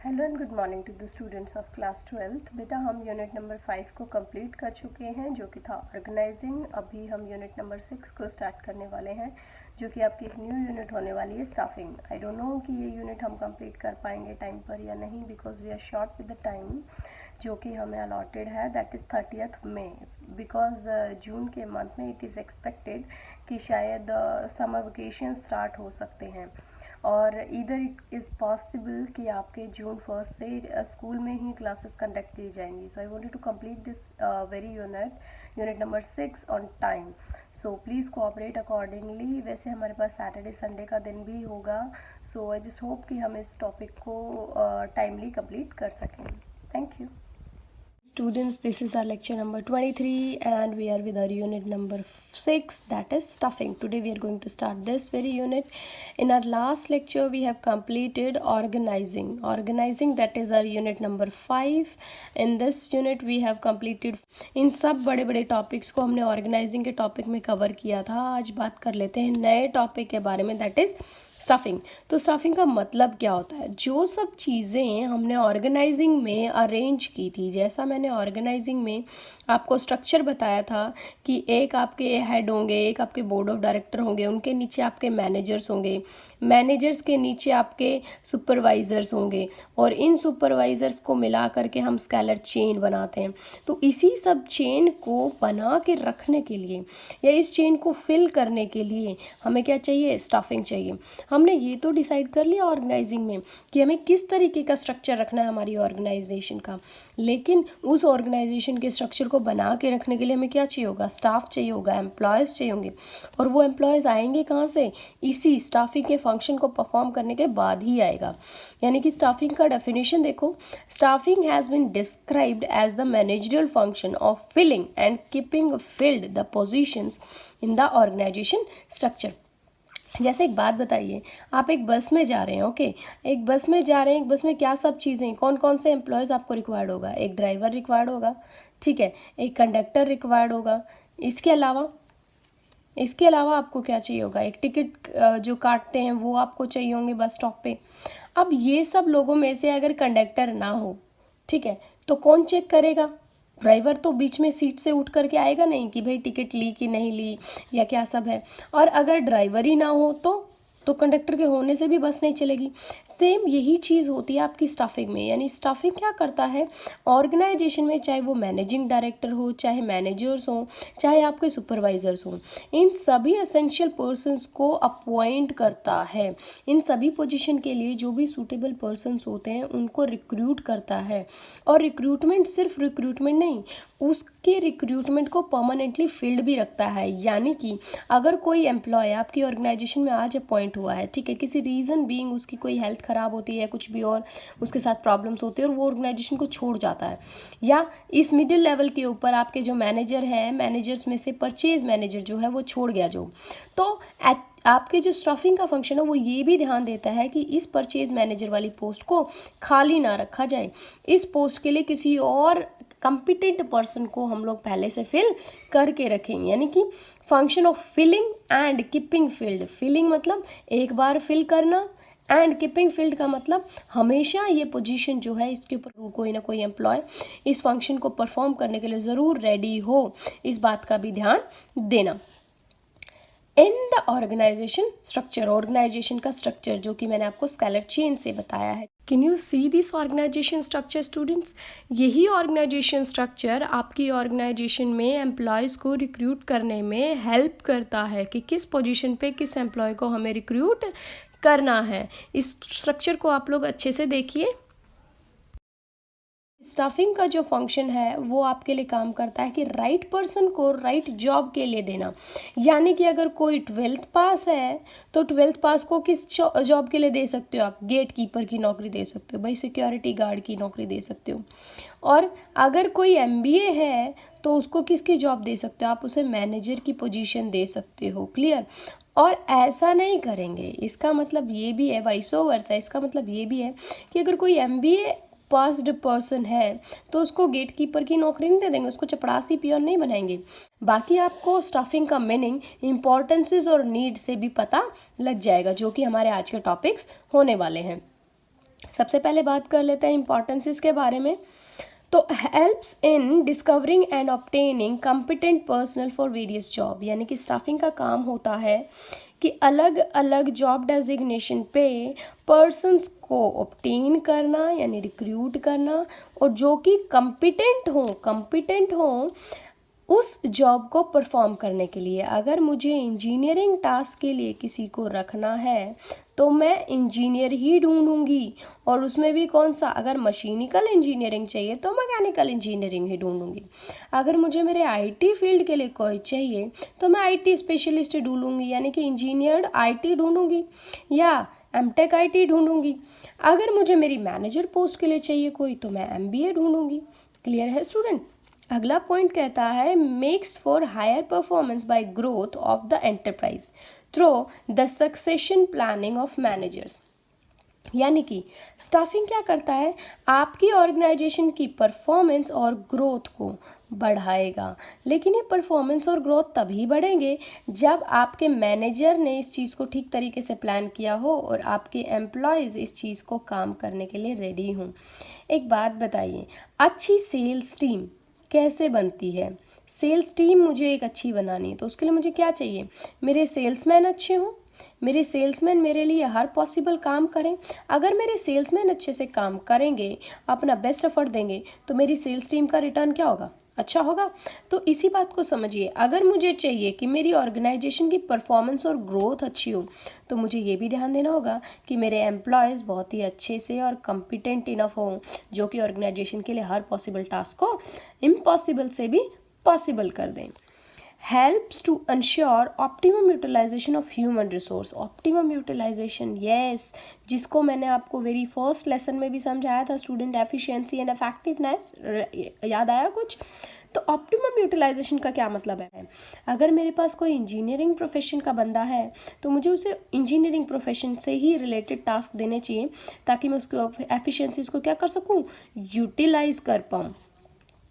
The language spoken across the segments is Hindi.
Hello and good morning to the students of class 12th। बेटा हम यूनिट नंबर 5 को कंप्लीट कर चुके हैं जो कि था ऑर्गेनाइजिंग। अभी हम यूनिट नंबर 6 को स्टार्ट करने वाले हैं जो कि आपकी एक न्यू यूनिट होने वाली है स्टाफिंग। आई डोंट नो कि ये यूनिट हम कंप्लीट कर पाएंगे टाइम पर या नहीं, because we are short with the time जो कि हमें अलॉटेड है, that is 30th May. Because जून के मंथ में इट इज़ एक्सपेक्टेड कि शायद समर वेकेशन स्टार्ट हो सकते हैं और इधर इट इज़ पॉसिबल कि आपके जून 1 से स्कूल में ही क्लासेस कंडक्ट की जाएंगी। So I wanted to complete this very unit number 6 on time. So please cooperate accordingly. वैसे हमारे पास सैटरडे संडे का दिन भी होगा, सो आई जस्ट होप कि हम इस टॉपिक को टाइमली कंप्लीट कर सकें। Thank you students, this is our lecture number 23 and we are with our unit number 6, that is stuffing. Today we are going to start this very unit. In our last lecture we have completed organizing, that is our unit number 5. In this unit we have completed इन सब बड़े बड़े टॉपिक्स को हमने ऑर्गेनाइजिंग के टॉपिक में कवर किया था। आज बात कर लेते हैं नए टॉपिक के बारे में, दैट इज़ स्टफिंग। तो स्टफिंग का मतलब क्या होता है? जो सब चीज़ें हमने ऑर्गेनाइजिंग में अरेंज की थी, जैसा मैंने ऑर्गेनाइजिंग में आपको स्ट्रक्चर बताया था कि एक आपके हेड होंगे, एक आपके बोर्ड ऑफ डायरेक्टर होंगे, उनके नीचे आपके मैनेजर्स होंगे, मैनेजर्स के नीचे आपके सुपरवाइजर्स होंगे और इन सुपरवाइजर्स को मिला करके हम स्केलर चेन बनाते हैं। तो इसी सब चेन को बना के रखने के लिए या इस चेन को फिल करने के लिए हमें क्या चाहिए? स्टाफिंग चाहिए। हमने ये तो डिसाइड कर लिया ऑर्गेनाइजिंग में कि हमें किस तरीके का स्ट्रक्चर रखना है हमारी ऑर्गेनाइजेशन का, लेकिन उस ऑर्गेनाइजेशन के स्ट्रक्चर को बना के रखने के लिए हमें क्या चाहिए होगा? स्टाफ चाहिए होगा, एम्प्लॉयज़ चाहिए होंगे। और वो एम्प्लॉयज़ आएंगे कहाँ से? इसी स्टाफिंग के फंक्शन को परफॉर्म करने के बाद ही आएगा। यानी कि स्टाफिंग का डेफिनेशन देखो, staffing has been described as the managerial function of filling and keeping filled the positions in the organisation structure. जैसे एक बात बताइए, आप एक बस में जा रहे हैं, ओके, एक बस में जा रहे हैं, एक बस में क्या सब चीज़ें, कौन कौन से एम्प्लॉयज़ आपको रिक्वायर्ड होगा? एक ड्राइवर रिक्वायर्ड होगा, ठीक है, एक कंडक्टर रिक्वायर्ड होगा, इसके अलावा आपको क्या चाहिए होगा? एक टिकट जो काटते हैं वो आपको चाहिए होंगे बस स्टॉप पे। अब ये सब लोगों में से अगर कंडक्टर ना हो, ठीक है, तो कौन चेक करेगा? ड्राइवर तो बीच में सीट से उठ करके आएगा नहीं कि भाई टिकट ली कि नहीं ली या क्या सब है। और अगर ड्राइवर ही ना हो तो कंडक्टर के होने से भी बस नहीं चलेगी। सेम यही चीज़ होती है आपकी स्टाफिंग में। यानी स्टाफिंग क्या करता है ऑर्गेनाइजेशन में, चाहे वो मैनेजिंग डायरेक्टर हो, चाहे मैनेजर्स हो, चाहे आपके सुपरवाइजर्स हो, इन सभी एसेंशियल पर्सन्स को अपॉइंट करता है। इन सभी पोजीशन के लिए जो भी सूटेबल पर्सन्स होते हैं उनको रिक्रूट करता है। और रिक्रूटमेंट सिर्फ रिक्रूटमेंट नहीं, उसके रिक्रूटमेंट को परमानेंटली फील्ड भी रखता है। यानी कि अगर कोई एम्प्लॉय आपकी ऑर्गेनाइजेशन में आज अपॉइंट हुआ है, ठीक है, किसी रीज़न बीइंग उसकी कोई हेल्थ ख़राब होती है, कुछ भी और उसके साथ प्रॉब्लम्स होती है और वो ऑर्गेनाइजेशन को छोड़ जाता है, या इस मिडिल लेवल के ऊपर आपके जो मैनेजर हैं, मैनेजर्स में से परचेज मैनेजर जो है वो छोड़ गया जो, तो आपके जो स्टाफिंग का फंक्शन है वो ये भी ध्यान देता है कि इस परचेज मैनेजर वाली पोस्ट को खाली ना रखा जाए। इस पोस्ट के लिए किसी और कॉम्पिटेंट पर्सन को हम लोग पहले से फिल करके रखेंगे। यानी कि function of filling and keeping filled. Filling मतलब एक बार फिल करना, एंड कीपिंग फील्ड का मतलब हमेशा ये पोजीशन जो है इसके ऊपर कोई ना कोई एम्प्लॉय इस फंक्शन को परफॉर्म करने के लिए ज़रूर रेडी हो, इस बात का भी ध्यान देना। In the organisation structure, organisation का स्ट्रक्चर जो कि मैंने आपको स्केलर चेन से बताया है। Can you see this organisation structure students? यही ऑर्गेनाइजेशन स्ट्रक्चर आपकी ऑर्गेनाइजेशन में एम्प्लॉयज़ को रिक्रूट करने में हेल्प करता है कि किस पोजीशन पे किस एम्प्लॉय को हमें रिक्रूट करना है। इस स्ट्रक्चर को आप लोग अच्छे से देखिए। स्टाफिंग का जो फंक्शन है वो आपके लिए काम करता है कि राइट पर्सन को राइट जॉब के लिए देना। यानी कि अगर कोई 12th पास है तो 12th पास को किस जॉब के लिए दे सकते हो? आप गेट कीपर की नौकरी दे सकते हो, भाई सिक्योरिटी गार्ड की नौकरी दे सकते हो। और अगर कोई MBA है तो उसको किसकी जॉब दे सकते हो? आप उसे मैनेजर की पोजीशन दे सकते हो। क्लियर? और ऐसा नहीं करेंगे, इसका मतलब ये भी है, वाइस वर्सा, इसका मतलब ये भी है कि अगर कोई MBA पास्ड पर्सन है तो उसको गेट कीपर की नौकरी नहीं दे देंगे, उसको चपरासी पियोन नहीं बनाएंगे। बाकी आपको स्टाफिंग का मीनिंग, इंपॉर्टेंसेस और नीड से भी पता लग जाएगा, जो कि हमारे आज के टॉपिक्स होने वाले हैं। सबसे पहले बात कर लेते हैं इम्पोर्टेंसेस के बारे में। तो helps in discovering and obtaining competent personal for various job, यानी कि स्टाफिंग का काम होता है कि अलग अलग जॉब डेजिग्नेशन पे पर्सन्स को ऑब्टेन करना यानी रिक्रूट करना, और जो कि कॉम्पिटेंट हों उस जॉब को परफॉर्म करने के लिए। अगर मुझे इंजीनियरिंग टास्क के लिए किसी को रखना है तो मैं इंजीनियर ही ढूंढूंगी, और उसमें भी कौन सा, अगर मशीनिकल इंजीनियरिंग चाहिए तो मैकेनिकल इंजीनियरिंग ही ढूंढूंगी। अगर मुझे मेरे आईटी फील्ड के लिए कोई चाहिए तो मैं आईटी स्पेशलिस्ट ढूंढूंगी, यानी कि इंजीनियर्ड आईटी ढूंढूंगी या एमटेक आईटी ढूंढूंगी। अगर मुझे मेरी मैनेजर पोस्ट के लिए चाहिए कोई तो मैं एमबीए ढूंढूंगी। क्लियर है स्टूडेंट? अगला पॉइंट कहता है makes for higher performance by growth of the enterprise through the succession planning of managers, यानी कि स्टाफिंग क्या करता है, आपकी ऑर्गेनाइजेशन की परफॉर्मेंस और ग्रोथ को बढ़ाएगा। लेकिन ये परफॉर्मेंस और ग्रोथ तभी बढ़ेंगे जब आपके मैनेजर ने इस चीज़ को ठीक तरीके से प्लान किया हो और आपके एम्प्लॉयज़ इस चीज़ को काम करने के लिए रेडी हों। एक बात बताइए, अच्छी सेल्स टीम कैसे बनती है? सेल्स टीम मुझे एक अच्छी बनानी है तो उसके लिए मुझे क्या चाहिए, मेरे सेल्समैन अच्छे हों, मेरे सेल्समैन मेरे लिए हर पॉसिबल काम करें। अगर मेरे सेल्समैन अच्छे से काम करेंगे, अपना बेस्ट एफर्ट देंगे, तो मेरी सेल्स टीम का रिटर्न क्या होगा, अच्छा होगा। तो इसी बात को समझिए, अगर मुझे चाहिए कि मेरी ऑर्गेनाइजेशन की परफॉर्मेंस और ग्रोथ अच्छी हो तो मुझे ये भी ध्यान देना होगा कि मेरे एम्प्लॉयज़ बहुत ही अच्छे से और कॉम्पिटेंट इनफ हों, जो कि ऑर्गेनाइजेशन के लिए हर पॉसिबल टास्क को इम्पॉसिबल से भी पॉसिबल कर दें। helps to ensure optimum utilization of human resource। optimum utilization, yes, जिसको मैंने आपको वेरी फर्स्ट लेसन में भी समझाया था, स्टूडेंट एफिशिएंसी एंड इफेक्टिवनेस, याद आया कुछ? तो ऑप्टिमम यूटिलाइजेशन का क्या मतलब है, अगर मेरे पास कोई इंजीनियरिंग प्रोफेशन का बंदा है तो मुझे उसे इंजीनियरिंग प्रोफेशन से ही रिलेटेड टास्क देने चाहिए ताकि मैं उसकी एफिशिएंसीज को क्या कर सकूं, यूटिलाइज कर पाऊँ।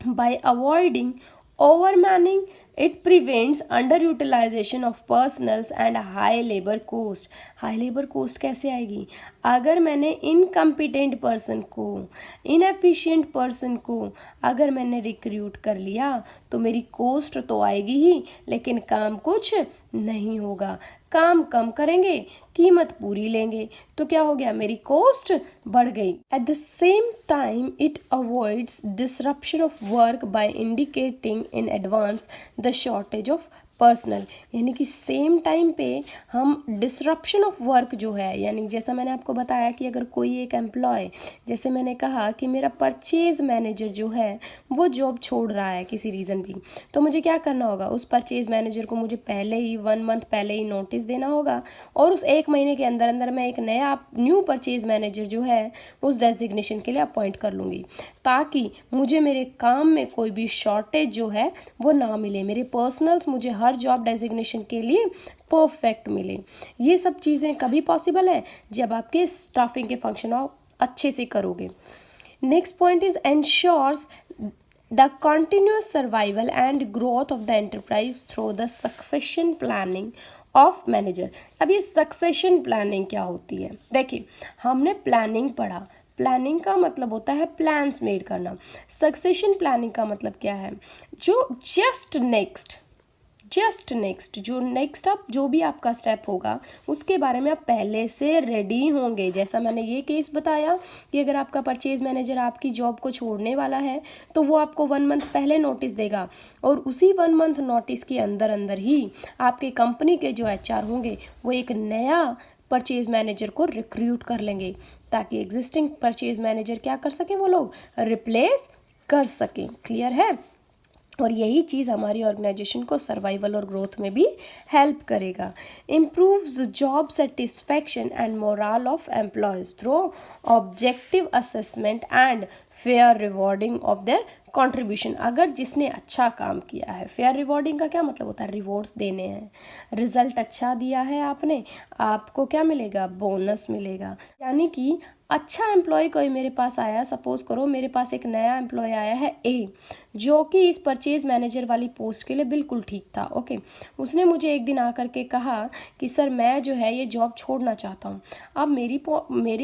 Bye avoiding overmanning, it prevents underutilization of personals and high labor cost। High labour cost कैसे आएगी, अगर मैंने इनकम्पिटेंट पर्सन को, इनएफिशिएंट पर्सन को अगर मैंने रिक्रूट कर लिया तो मेरी कोस्ट तो आएगी ही, लेकिन काम कुछ नहीं होगा। काम कम करेंगे, कीमत पूरी लेंगे, तो क्या हो गया, मेरी कॉस्ट बढ़ गई। At the same time it avoids disruption of work by indicating in advance the shortage of personal, यानी कि सेम टाइम पे हम डिसरप्शन ऑफ वर्क जो है, यानी जैसा मैंने आपको बताया कि अगर कोई एक एम्प्लॉय, जैसे मैंने कहा कि मेरा परचेज मैनेजर जो है वो जॉब छोड़ रहा है किसी रीज़न भी, तो मुझे क्या करना होगा, उस परचेज मैनेजर को मुझे पहले ही 1 मंथ पहले ही नोटिस देना होगा, और उस 1 महीने के अंदर अंदर मैं एक नया न्यू परचेज मैनेजर जो है उस डेजिग्नेशन के लिए अपॉइंट कर लूँगी, ताकि मुझे मेरे काम में कोई भी शॉर्टेज जो है वो ना मिले, मेरे पर्सनल्स मुझे हर जॉब डेजिग्नेशन के लिए परफेक्ट मिले। ये सब चीज़ें कभी पॉसिबल है, जब आपके स्टाफिंग के फंक्शन आप अच्छे से करोगे। Next point is ensures the continuous survival and growth of the enterprise through the succession planning of manager. अब ये सक्सेशन प्लानिंग क्या होती है, देखिए हमने प्लानिंग पढ़ा, प्लानिंग का मतलब होता है प्लान्स मेड करना। सक्सेशन प्लानिंग का मतलब क्या है, जो जस्ट नेक्स्ट जो नेक्स्ट अप जो भी आपका स्टेप होगा उसके बारे में आप पहले से रेडी होंगे। जैसा मैंने ये केस बताया कि अगर आपका परचेज मैनेजर आपकी जॉब को छोड़ने वाला है तो वो आपको 1 मंथ पहले नोटिस देगा, और उसी 1 मंथ नोटिस के अंदर अंदर ही आपके कंपनी के जो HR होंगे वो एक नया परचेज मैनेजर को रिक्रूट कर लेंगे, ताकि एग्जिस्टिंग परचेज मैनेजर क्या कर सकें, वो लोग रिप्लेस कर सकें। क्लियर है? और यही चीज़ हमारी ऑर्गेनाइजेशन को सर्वाइवल और ग्रोथ में भी हेल्प करेगा। Improves job satisfaction and moral of employees through objective assessment and fair rewarding of their contribution. अगर जिसने अच्छा काम किया है, फेयर रिवॉर्डिंग का क्या मतलब होता है, रिवॉर्ड्स देने हैं, रिजल्ट अच्छा दिया है आपने, आपको क्या मिलेगा, बोनस मिलेगा। यानी कि अच्छा एम्प्लॉय कोई मेरे पास आया, सपोज करो मेरे पास एक नया एम्प्लॉय आया है ए, जो कि इस परचेज मैनेजर वाली पोस्ट के लिए बिल्कुल ठीक था। ओके, उसने मुझे एक दिन आकर के कहा कि सर मैं जो है ये जॉब छोड़ना चाहता हूँ। अब मेरी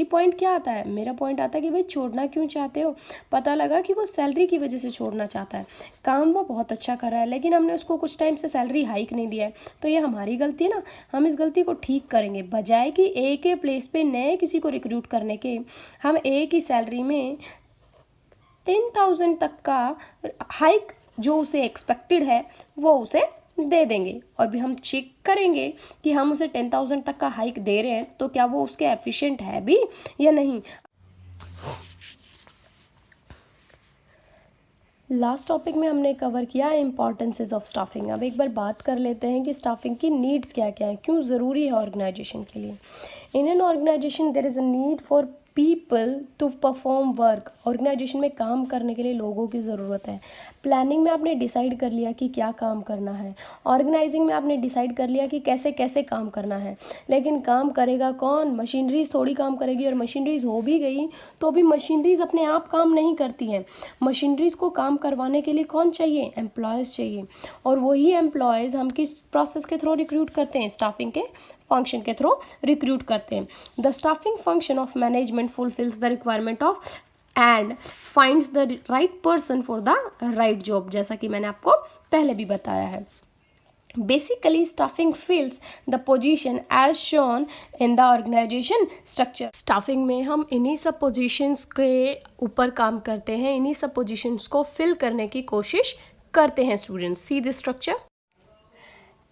पॉइंट क्या आता है, मेरा पॉइंट आता है कि भाई छोड़ना क्यों चाहते हो। पता लगा कि वो सैलरी की वजह से छोड़ना चाहता है। काम वो बहुत अच्छा कर रहा है, लेकिन हमने उसको कुछ टाइम से सैलरी हाइक नहीं दिया है, तो ये हमारी गलती है ना। हम इस गलती को ठीक करेंगे, बजाय कि ए के प्लेस पे नए किसी को रिक्रूट करने के हम ए की सैलरी में 10,000 तक का हाइक जो उसे एक्सपेक्टेड है वो उसे दे देंगे, और भी हम चेक करेंगे कि हम उसे 10,000 तक का हाइक दे रहे हैं तो क्या वो उसके एफिशिएंट है भी या नहीं। लास्ट टॉपिक में हमने कवर किया इम्पॉर्टेंसेस ऑफ स्टाफिंग। अब एक बार बात कर लेते हैं कि स्टाफिंग की नीड्स क्या क्या है, क्यों ज़रूरी है ऑर्गेनाइजेशन के लिए। In an organisation there is a need for people to perform work. Organisation में काम करने के लिए लोगों की ज़रूरत है। प्लानिंग में आपने डिसाइड कर लिया कि क्या काम करना है, ऑर्गेनाइजिंग में आपने डिसाइड कर लिया कि कैसे कैसे काम करना है, लेकिन काम करेगा कौन? मशीनरीज थोड़ी काम करेगी, और मशीनरीज हो भी गई तो भी मशीनरीज अपने आप काम नहीं करती हैं। मशीनरीज को काम करवाने के लिए कौन चाहिए? एम्प्लॉयज़ चाहिए, और वही एम्प्लॉयज़ हम किस प्रोसेस के थ्रू रिक्रूट करते हैं? स्टाफिंग के फंक्शन के थ्रू रिक्रूट करते हैं। The staffing function of management fulfils the requirement of and finds the right person for the right job, जैसा कि मैंने आपको पहले भी बताया है। Basically, staffing fills the position as shown in the organization structure. Staffing में हम इन्हीं सब positions के ऊपर काम करते हैं, इन्हीं सब positions को fill करने की कोशिश करते हैं students. See this structure?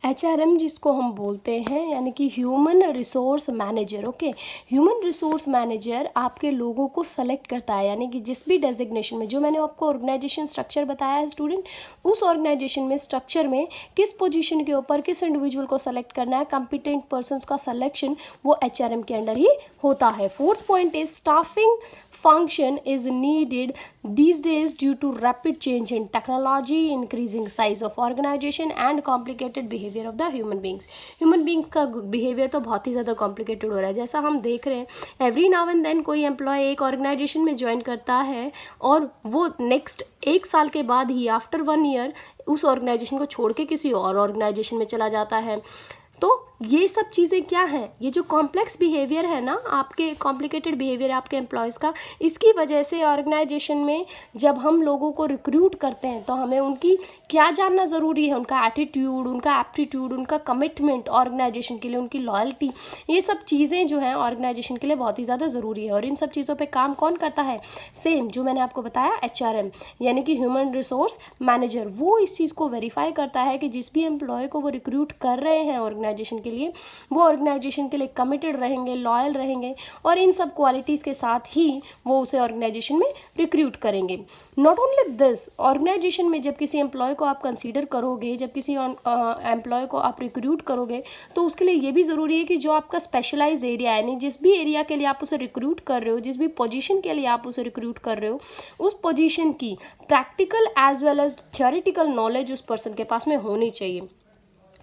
HRM जिसको हम बोलते हैं, यानी कि human resource manager. Okay, human resource manager आपके लोगों को सेलेक्ट करता है, यानी कि जिस भी डेजिग्नेशन में, जो मैंने आपको ऑर्गेनाइजेशन स्ट्रक्चर बताया है स्टूडेंट, उस ऑर्गेनाइजेशन में स्ट्रक्चर में किस पोजीशन के ऊपर किस इंडिविजुअल को सेलेक्ट करना है, कॉम्पिटेंट पर्सन्स का सिलेक्शन वो HRM के अंडर ही होता है। Fourth point is staffing function is needed these days due to rapid change in technology, increasing size of organization and complicated behavior of the human beings. Human beings का behavior तो बहुत ही ज़्यादा complicated हो रहा है। जैसा हम देख रहे हैं every now and then कोई employee एक organization में join करता है और वो next एक साल के बाद ही after 1 year उस organization को छोड़ के किसी और organization में चला जाता है। तो ये सब चीज़ें क्या हैं? ये जो कॉम्प्लेक्स बिहेवियर है ना, आपके कॉम्प्लिकेटेड बिहेवियर आपके एम्प्लॉयज़ का, इसकी वजह से ऑर्गेनाइजेशन में जब हम लोगों को रिक्रूट करते हैं तो हमें उनकी क्या जानना ज़रूरी है, उनका एटीट्यूड, उनका एप्टीट्यूड, उनका कमिटमेंट ऑर्गेनाइजेशन के लिए, उनकी लॉयल्टी, ये सब चीज़ें जो हैं ऑर्गेनाइजेशन के लिए बहुत ही ज़्यादा ज़रूरी है। और इन सब चीज़ों पर काम कौन करता है? सेम जो मैंने आपको बताया HRM यानी कि ह्यूमन रिसोर्स मैनेजर, वो इस चीज़ को वेरीफाई करता है कि जिस भी एम्प्लॉय को वो रिक्रूट कर रहे हैं ऑर्गेनाइजेशन के लिए, वो ऑर्गेनाइजेशन के लिए कमिटेड रहेंगे, लॉयल रहेंगे, और इन सब क्वालिटीज़ के साथ ही वो उसे ऑर्गेनाइजेशन में रिक्रूट करेंगे। नॉट ओनली दिस, ऑर्गेनाइजेशन में जब किसी एम्प्लॉय को आप कंसीडर करोगे, जब किसी एम्प्लॉय को आप रिक्रूट करोगे, तो उसके लिए ये भी ज़रूरी है कि जो आपका स्पेशलाइज एरिया है, यानी जिस भी एरिया के लिए आप उसे रिक्रूट कर रहे हो, जिस भी पोजीशन के लिए आप उसे रिक्रूट कर रहे हो, उस पोजीशन की practical as well as theoretical knowledge उस पर्सन के पास में होनी चाहिए।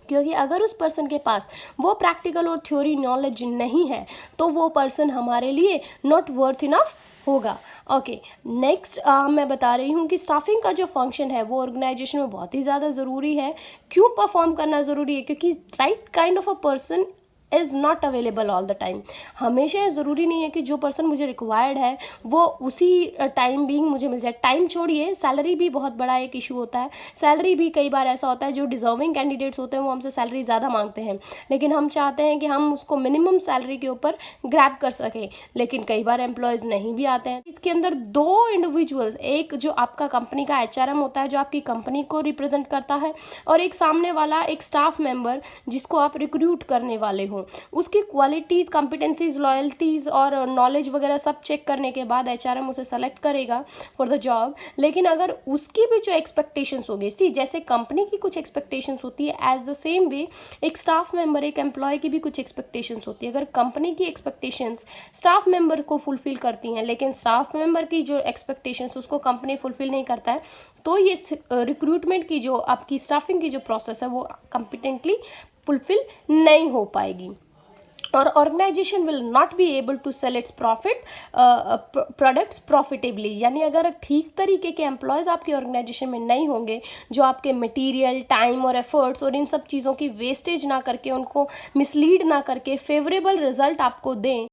क्योंकि अगर उस पर्सन के पास वो प्रैक्टिकल और थ्योरी नॉलेज नहीं है तो वो पर्सन हमारे लिए नॉट वर्थ इनफ होगा। ओके, नेक्स्ट मैं बता रही हूँ कि स्टाफिंग का जो फंक्शन है वो ऑर्गेनाइजेशन में बहुत ही ज़्यादा ज़रूरी है। क्यों परफॉर्म करना ज़रूरी है? क्योंकि right kind of a person is not available all the time. हमेशा ज़रूरी नहीं है कि जो पर्सन मुझे रिक्वायर्ड है वो उसी टाइम बीइंग मुझे मिल जाए। टाइम छोड़िए, सैलरी भी बहुत बड़ा एक इशू होता है। सैलरी भी कई बार ऐसा होता है जो डिजर्विंग कैंडिडेट्स होते हैं वो हमसे सैलरी ज़्यादा मांगते हैं, लेकिन हम चाहते हैं कि हम उसको मिनिमम सैलरी के ऊपर ग्रैब कर सकें, लेकिन कई बार एम्प्लॉयज़ नहीं भी आते हैं। इसके अंदर दो इंडिविजुअल्स, एक जो आपका कंपनी का HRM होता है जो आपकी कंपनी को रिप्रेजेंट करता है, और एक सामने वाला एक स्टाफ मेंबर जिसको आप रिक्रूट करने वाले हो, उसकी क्वालिटीज़, कॉम्पिटेंसीज, लॉयल्टीज़ और नॉलेज वगैरह सब चेक करने के बाद HRM उसे सेलेक्ट करेगा फॉर द जॉब। लेकिन अगर उसकी भी जो एक्सपेक्टेशंस होगी, सी जैसे कंपनी की कुछ एक्सपेक्टेशंस होती है, एज द सेम वे एक स्टाफ मेंबर, एक एम्प्लॉय की भी कुछ एक्सपेक्टेशंस होती है। अगर कंपनी की एक्सपेक्टेशंस स्टाफ मेंबर को फुलफिल करती हैं, लेकिन स्टाफ मेंबर की जो एक्सपेक्टेशंस उसको कंपनी फुलफिल नहीं करता है, तो ये रिक्रूटमेंट की जो आपकी स्टाफिंग की जो प्रोसेस है वो कॉम्पिटेंटली फुलफिल नहीं हो पाएगी। और organisation will not be able to sell its products profitably. यानी अगर ठीक तरीके के एम्प्लॉयज़ आपकी ऑर्गेनाइजेशन में नहीं होंगे जो आपके मटेरियल, टाइम और एफर्ट्स और इन सब चीज़ों की वेस्टेज ना करके, उनको मिसलीड ना करके फेवरेबल रिजल्ट आपको दें,